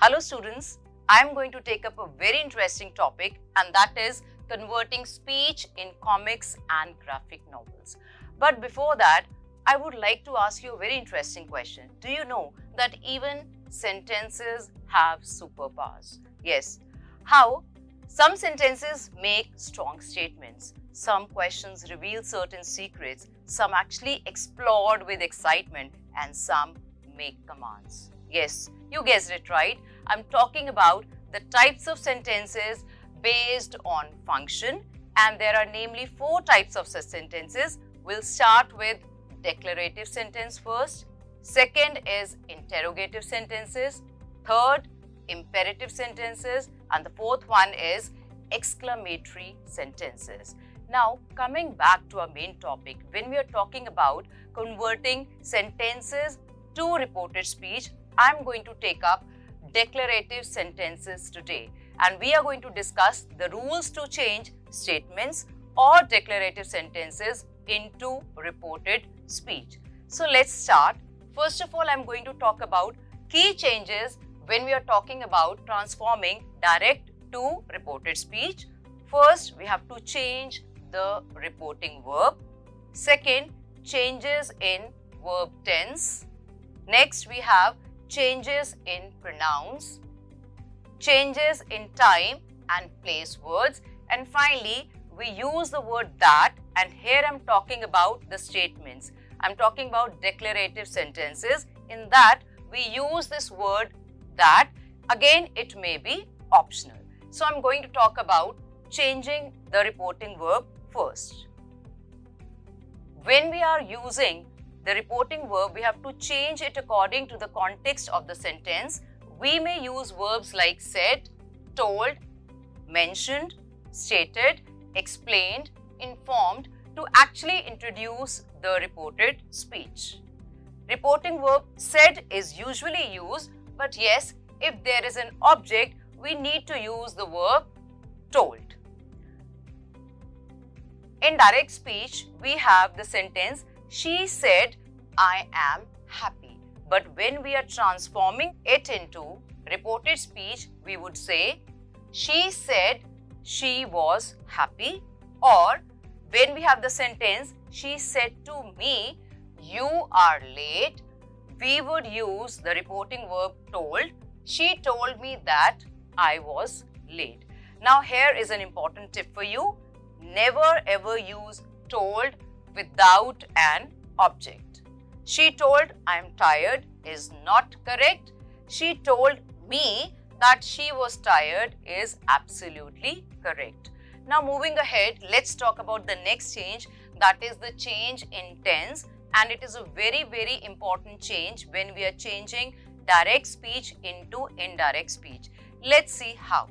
Hello students, I am going to take up a very interesting topic, and that is converting speech in comics and graphic novels. But before that, I would like to ask you a very interesting question. Do you know that even sentences have superpowers? Yes. How? Some sentences make strong statements. Some questions reveal certain secrets. Some actually explode with excitement, and some make commands. Yes, you guessed it right. I'm talking about the types of sentences based on function, and there are namely 4 types of such sentences. We'll start with declarative sentence first. Second is interrogative sentences. Third, imperative sentences. And the fourth one is exclamatory sentences. Now, coming back to our main topic, when we are talking about converting sentences to reported speech, I'm going to take up declarative sentences today, and we are going to discuss the rules to change statements or declarative sentences into reported speech. So let's start. First of all, I'm going to talk about key changes when we are talking about transforming direct to reported speech. First, we have to change the reporting verb. Second, changes in verb tense. Next, we have changes in pronouns, changes in time and place words, and finally, we use the word that, and here I'm talking about the statements. I'm talking about declarative sentences. In that, we use this word that. Again, it may be optional. So, I'm going to talk about changing the reporting verb first. When we are using the reporting verb, we have to change it according to the context of the sentence. We may use verbs like said, told, mentioned, stated, explained, informed to actually introduce the reported speech. Reporting verb said is usually used, but yes, if there is an object, we need to use the verb told. In direct speech, we have the sentence, she said, I am happy. But when we are transforming it into reported speech, we would say, she said she was happy. Or when we have the sentence, she said to me, you are late, we would use the reporting verb told. She told me that I was late. Now here is an important tip for you. Never ever use told without an object. She told I am tired is not correct. She told me that she was tired is absolutely correct. Now moving ahead, let's talk about the next change, that is the change in tense, and it is a very, very important change when we are changing direct speech into indirect speech. Let's see how.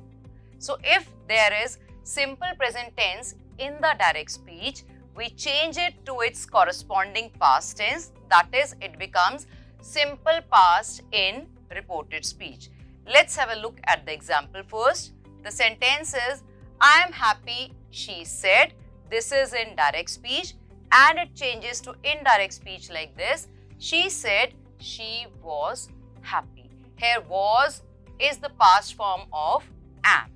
So if there is simple present tense in the direct speech, we change it to its corresponding past tense, that is, it becomes simple past in reported speech. Let's have a look at the example first. The sentence is, I am happy, she said. This is in direct speech, and it changes to indirect speech like this. She said she was happy. Here was is the past form of am.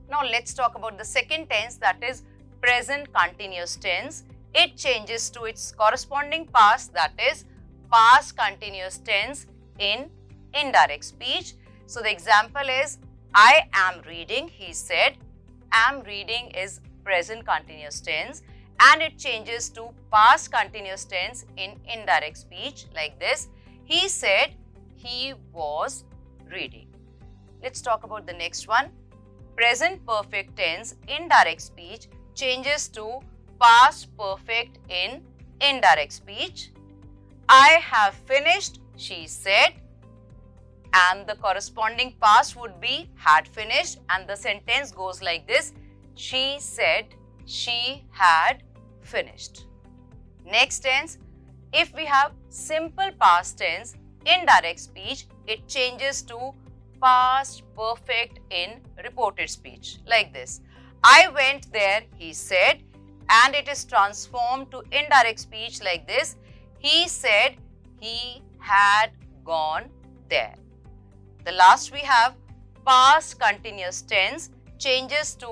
Now let's talk about the second tense, that is present continuous tense. It changes to its corresponding past, that is past continuous tense in indirect speech. So the example is, I am reading, he said. Am reading is present continuous tense, and it changes to past continuous tense in indirect speech like this. He said he was reading. Let's talk about the next one. Present perfect tense in direct speech changes to past perfect in indirect speech. I have finished, she said, and the corresponding past would be had finished, and the sentence goes like this. She said she had finished. Next tense, if we have simple past tense in direct speech, it changes to past perfect in reported speech like this. I went there, he said, and it is transformed to indirect speech like this. He said he had gone there. The last we have past continuous tense changes to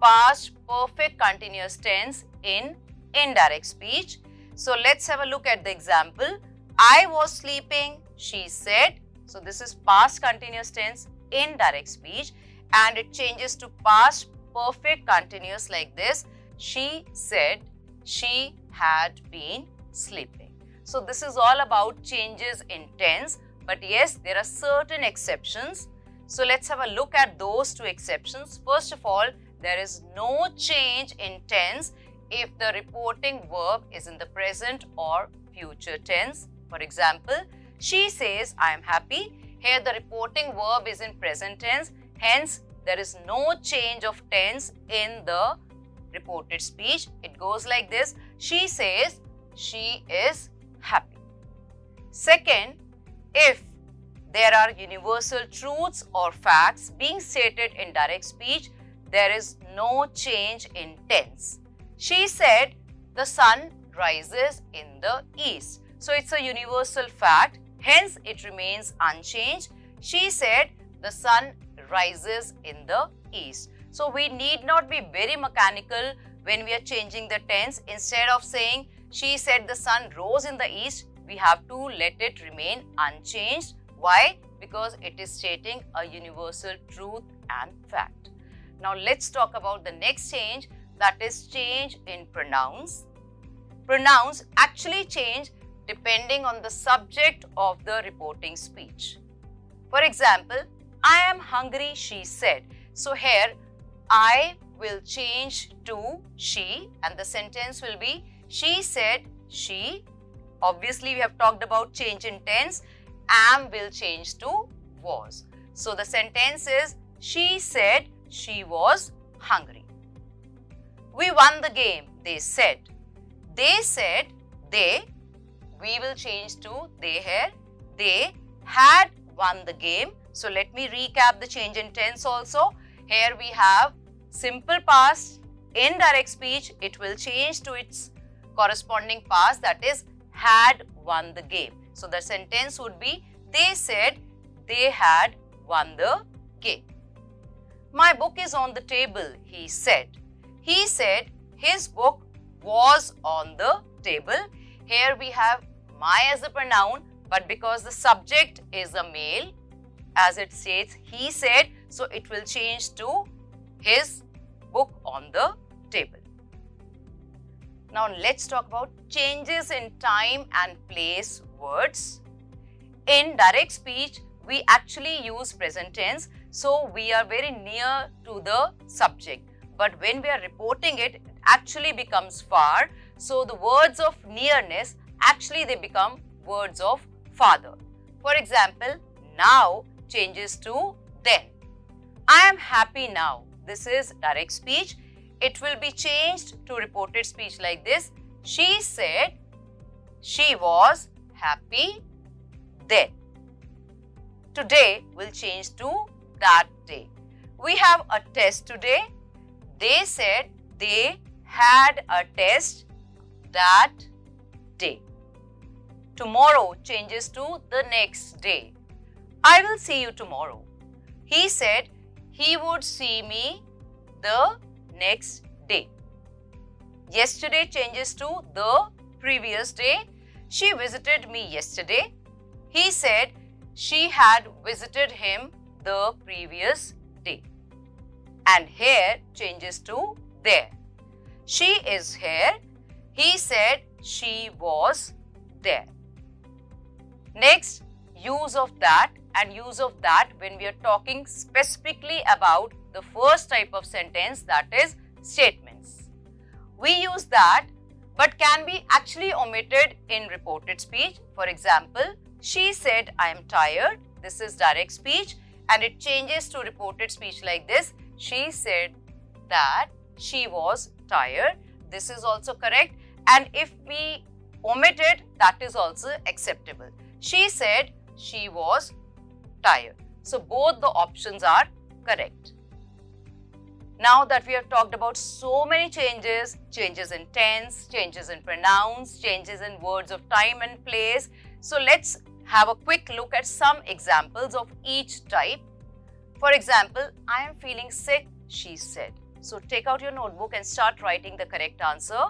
past perfect continuous tense in indirect speech. So let's have a look at the example. I was sleeping, she said. So this is past continuous tense indirect speech, and it changes to past perfect continuous like this. She said she had been sleeping. So this is all about changes in tense, but yes, there are certain exceptions. So let's have a look at those two exceptions. First of all, there is no change in tense if the reporting verb is in the present or future tense. For example, she says, I am happy. Here the reporting verb is in present tense. Hence, there is no change of tense in the reported speech. It goes like this. She says she is happy. Second, if there are universal truths or facts being stated in direct speech, there is no change in tense. She said the sun rises in the east. So it's a universal fact, hence it remains unchanged. She said the sun rises in the east. So we need not be very mechanical when we are changing the tense. Instead of saying she said the sun rose in the east, we have to let it remain unchanged. Why? Because it is stating a universal truth and fact. Now let's talk about the next change, that is change in pronouns. Pronouns actually change depending on the subject of the reporting speech. For example, I am hungry, she said. So here, I will change to she and the sentence will be she said she. Obviously, we have talked about change in tense. Am will change to was. So the sentence is she said she was hungry. We won the game, they said. They said they. We will change to they here. They had won the game. So let me recap the change in tense also. Here we have simple past, indirect speech. It will change to its corresponding past, that is had won the game. So the sentence would be they said they had won the game. My book is on the table, he said. He said his book was on the table. Here we have my as a pronoun, but because the subject is a male, as it states he said, so it will change to his book on the table. Now let's talk about changes in time and place words. In direct speech, we actually use present tense, so we are very near to the subject. But when we are reporting it, it actually becomes far. So the words of nearness, actually they become words of farther. For example, now changes to then. I am happy now. This is direct speech. It will be changed to reported speech like this. She said she was happy then. Today will change to that day. We have a test today. They said they had a test that day. Tomorrow changes to the next day. I will see you tomorrow. He said he would see me the next day. Yesterday changes to the previous day. She visited me yesterday. He said she had visited him the previous day. And here changes to there. She is here. He said she was there. Next, use of that and use of that when we are talking specifically about the first type of sentence, that is statements. We use that but can be actually omitted in reported speech. For example, she said I am tired. This is direct speech and it changes to reported speech like this. She said that she was tired. This is also correct, and if we omit it, that is also acceptable. She said she was tired. So both the options are correct. Now that we have talked about so many changes, changes in tense, changes in pronouns, changes in words of time and place, so let's have a quick look at some examples of each type. For example, I am feeling sick, she said. So take out your notebook and start writing the correct answer.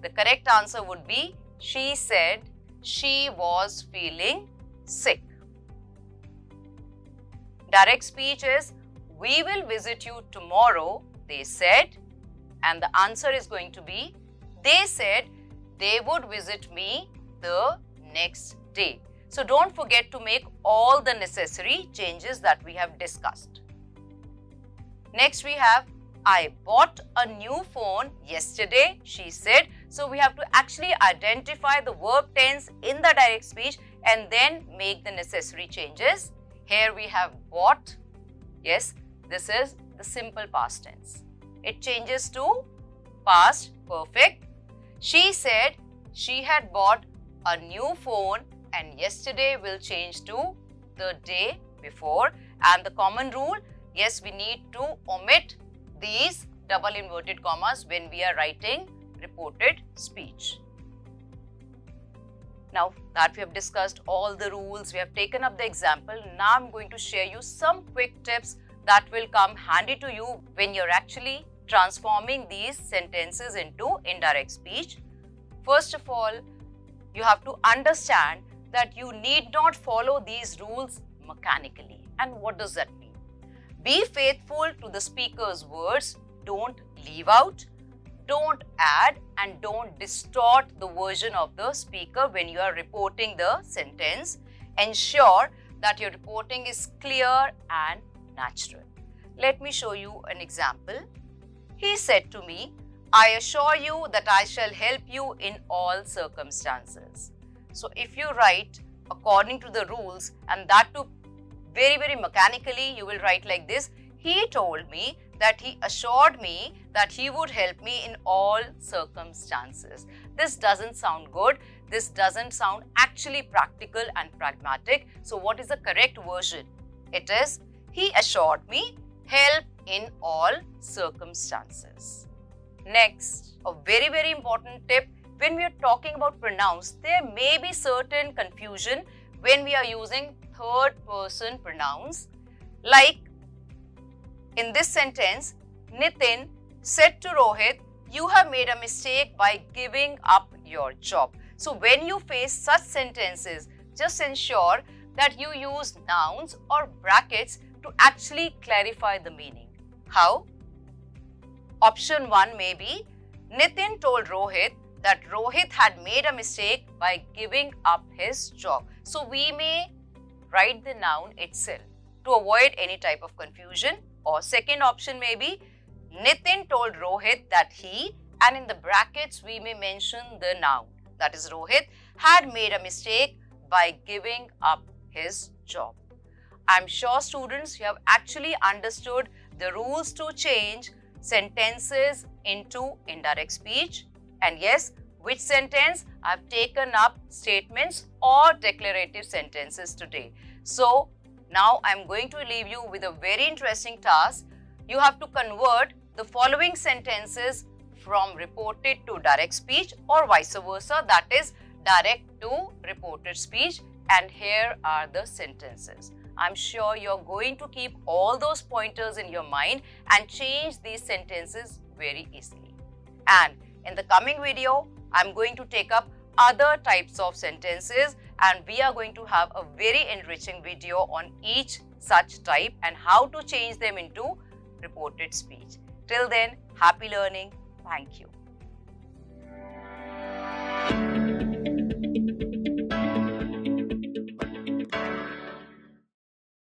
The correct answer would be, she said she was feeling sick. Direct speech is, we will visit you tomorrow, they said. And the answer is going to be, they said they would visit me the next day. So don't forget to make all the necessary changes that we have discussed. Next we have, I bought a new phone yesterday, she said. So we have to actually identify the verb tense in the direct speech and then make the necessary changes. Here we have bought. Yes, this is the simple past tense. It changes to past perfect. She said she had bought a new phone and yesterday will change to the day before. And the common rule, yes, we need to omit these double inverted commas when we are writing reported speech. Now that we have discussed all the rules, we have taken up the example, now I'm going to share you some quick tips that will come handy to you when you're actually transforming these sentences into indirect speech. First of all, you have to understand that you need not follow these rules mechanically. And what does that mean? Be faithful to the speaker's words, don't leave out, don't add, and don't distort the version of the speaker when you are reporting the sentence. Ensure that your reporting is clear and natural. Let me show you an example. He said to me, I assure you that I shall help you in all circumstances. So if you write according to the rules, and that too very mechanically, you will write like this. He told me that he assured me that he would help me in all circumstances. This doesn't sound good. This doesn't sound actually practical and pragmatic. So what is the correct version? It is, he assured me help in all circumstances. Next, a very important tip. When we are talking about pronouns, there may be certain confusion when we are using third person pronouns. Like in this sentence, Nitin said to Rohit, you have made a mistake by giving up your job. So when you face such sentences, just ensure that you use nouns or brackets to actually clarify the meaning. How? Option 1 may be, Nitin told Rohit that Rohit had made a mistake by giving up his job. So we may write the noun itself to avoid any type of confusion. Or second option may be, Nitin told Rohit that he, and in the brackets we may mention the noun, that is Rohit, had made a mistake by giving up his job. I'm sure students, you have actually understood the rules to change sentences into indirect speech. And yes, which sentence? I've taken up statements or declarative sentences today. So now I'm going to leave you with a very interesting task. You have to convert the following sentences from reported to direct speech or vice versa, that is direct to reported speech. And here are the sentences. I'm sure you're going to keep all those pointers in your mind and change these sentences very easily. And in the coming video, I'm going to take up other types of sentences and we are going to have a very enriching video on each such type and how to change them into reported speech. Till then, happy learning. Thank you.